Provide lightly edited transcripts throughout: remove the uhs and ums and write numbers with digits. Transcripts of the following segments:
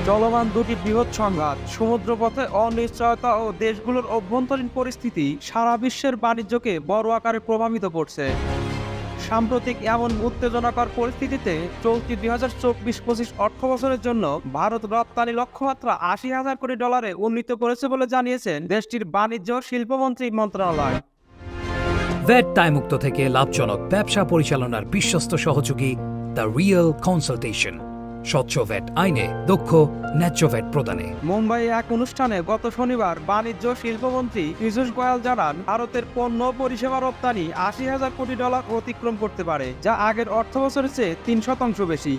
চলমান দুটি বৃহৎ সংঘাত, সমুদ্রপথে অনিশ্চয়তা ও দেশগুলোর অভ্যন্তরীণ পরিস্থিতি সারা বিশ্বের বাণিজ্যকে বড় আকারে প্রভাবিত করছে। সাম্প্রতিক এমন উত্তেজনাকর পরিস্থিতিতে চলতি 2024-25 অর্থবছরের জন্য ভারত রপ্তানি লক্ষ্যমাত্রা $80,000 কোটি উন্নীত করেছে বলে জানিয়েছেন দেশটির বাণিজ্য ও শিল্পমন্ত্রী মন্ত্রণালয়। ভ্যাট দায়মুক্ত থেকে লাভজনক ব্যবসা পরিচালনার বিশ্বস্ত সহযোগী দ্য রিয়েল কনসালটেশন, স্বচ্ছ ভ্যাট আইনে দক্ষ ন্যায্য ভ্যাট প্রদানে। মুম্বাইয়ে এক অনুষ্ঠানে গত শনিবার বাণিজ্য ও শিল্পমন্ত্রী পীযূষ গোয়াল জানান, ভারতের পণ্য পরিষেবা রপ্তানি $80,000 কোটি অতিক্রম করতে পারে, যা আগের অর্থবছরের চেয়ে 3% বেশি।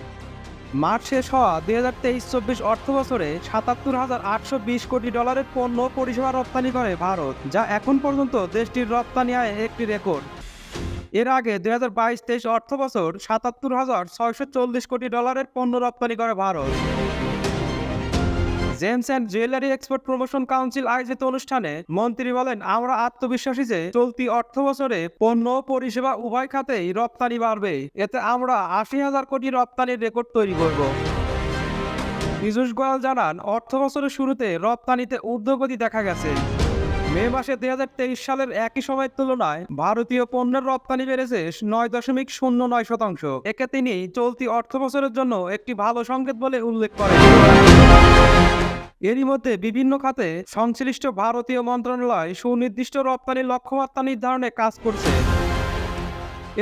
মার্চ শেষ হওয়া 2023-24 অর্থবছরে $77,820 কোটি পণ্য পরিষেবা রপ্তানি করে ভারত, যা এখন পর্যন্ত দেশটির রপ্তানি আয়ে একটি রেকর্ড। এর আগে 2022-23 অর্থবছর $77,640 কোটি পণ্য রপ্তানি করে Bharat. James and jewellery export promotion council আয়োজিত অনুষ্ঠানে মন্ত্রী বলেন, আমরা আত্মবিশ্বাসী যে চলতি অর্থবছরে পণ্য ও পরিষেবা উভয় খাতেই রপ্তানি বাড়বে। এতে আমরা 80,000 কোটি রপ্তানির রেকর্ড তৈরি করব। পীযূষ গোয়াল জানান, অর্থবছরের শুরুতে রপ্তানিতে ঊর্ধ্বগতি দেখা গেছে। মে মাসে 2023 সালের একই সময়ের তুলনায় ভারতীয় পণ্যের রপ্তানি বেড়েছে 9.09%। একে তিনি চলতি অর্থবছরের জন্য একটি ভালো সংকেত বলে উল্লেখ করেন। এরই মধ্যে বিভিন্ন খাতে সংশ্লিষ্ট ভারতীয় মন্ত্রণালয় সুনির্দিষ্ট রপ্তানির লক্ষ্যমাত্রা নির্ধারণে কাজ করছে।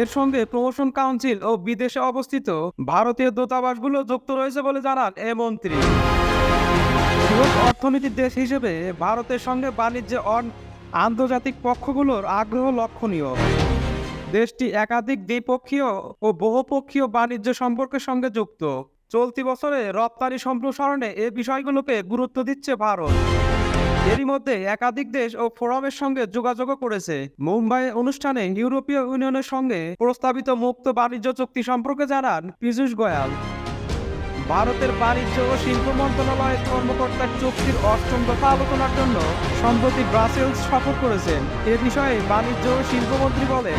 এর সঙ্গে প্রমোশন কাউন্সিল ও বিদেশে অবস্থিত ভারতীয় দূতাবাসগুলো যুক্ত রয়েছে বলে জানান এ মন্ত্রী। বৃহৎ অর্থনীতির দেশ হিসেবে ভারতের সঙ্গে বাণিজ্যে আন্তর্জাতিক পক্ষগুলোর আগ্রহ লক্ষণীয়। দেশটি একাধিক দ্বিপক্ষীয় ও বহুপক্ষীয় বাণিজ্য সম্পর্কের সঙ্গে যুক্ত। চলতি বছরে রপ্তানি সম্প্রসারণে এ বিষয়গুলোকে গুরুত্ব দিচ্ছে ভারত। এরই মধ্যে একাধিক দেশ ও ফোরামের সঙ্গে যোগাযোগও করেছে। মুম্বাইয়ে অনুষ্ঠানে ইউরোপীয় ইউনিয়নের সঙ্গে প্রস্তাবিত মুক্ত বাণিজ্য চুক্তি সম্পর্কে জানান পীযূষ গোয়াল। ভারতের বাণিজ্য ও শিল্প মন্ত্রণালয়ের কর্মকর্তার চুক্তির 8ম দফা আলোচনার জন্য সম্প্রতি ব্রাসেলস সফর করেছেন। এ বিষয়ে বাণিজ্য ও শিল্পমন্ত্রী বলেন,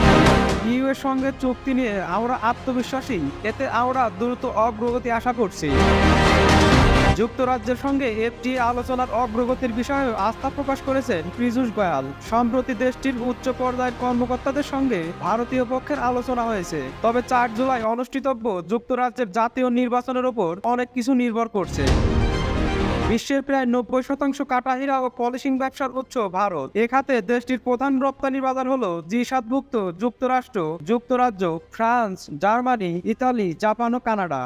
ইউ এর সঙ্গে চুক্তি নিয়ে আমরা আত্মবিশ্বাসী, এতে আমরা দ্রুত অগ্রগতি আশা করছি। যুক্তরাজ্যের সঙ্গে এফটিএ আলোচনার অগ্রগতির বিষয়ে আস্থা প্রকাশ করেছেন পীযূষ গোয়াল। সম্প্রতি দেশটির উচ্চ পর্যায়ের কর্মকর্তাদের সঙ্গে ভারতীয় পক্ষের আলোচনা হয়েছে। তবে 4 জুলাই অনুষ্ঠিতব্য যুক্তরাজ্যের জাতীয় নির্বাচনের ওপর অনেক কিছু নির্ভর করছে। বিশ্বের প্রায় 90% কাটা হীরা ও পলিশিং ব্যবসার উৎস ভারত। এ খাতে দেশটির প্রধান রপ্তানি বাজার হল জি7ভুক্ত যুক্তরাষ্ট্র, যুক্তরাজ্য, ফ্রান্স, জার্মানি, ইতালি, জাপান ও কানাডা।